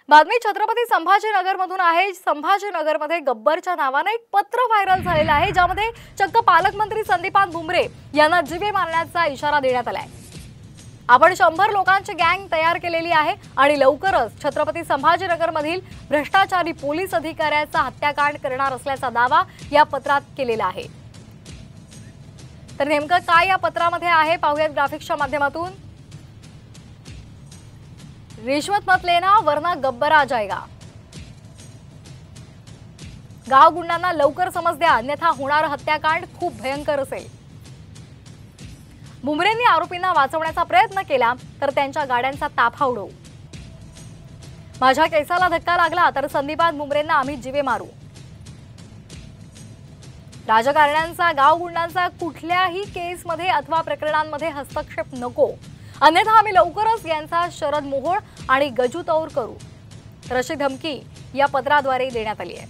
बातमी छत्रपती संभाजीनगरमधून आहे। संभाजीनगरमध्ये गब्बरच्या नावाने एक पत्र व्हायरल झालेलं आहे, ज्यामध्ये चक्क पालकमंत्री संदीपान भुमरे यांना जीवे मारण्याचा इशारा देण्यात आलाय। आपण 100 लोकांची गँग तयार केलेली आहे आणि लवकरच छत्रपती संभाजीनगरमधील भ्रष्टाचारी पोलीस अधिकाऱ्याचा हत्याकांड करणार असल्याचा दावा या पत्रात केलेला आहे। तर नेमकं काय या पत्रामध्ये आहे पाहूयात ग्राफिक्सच्या माध्यमातून। रिश्वत मत लेना वरना गब्बर आ जाएगा। गाव गुंडांना लवकर समज द्या, अन्यथा होणार हत्याकांड खूप भयंकर असेल। भुमरेंनी आरोपींना वाचवण्याचा प्रयत्न केला तर त्यांच्या गाड्यांचा ताफा उडवू। माझ्या केसाला धक्का लागला तर संदीपान भुमरेंना आम्ही जीवे मारू। राजकारण्यांचा गाव गुंडांचा कुठल्याही केसमध्ये अथवा प्रकरणांमध्ये हस्तक्षेप नको, अन्यथा आम्ही लवकरच यांचा शरद मोहोळ आणि गजू तौर करू, तर अशी धमकी या पत्राद्वारे देण्यात आली आहे।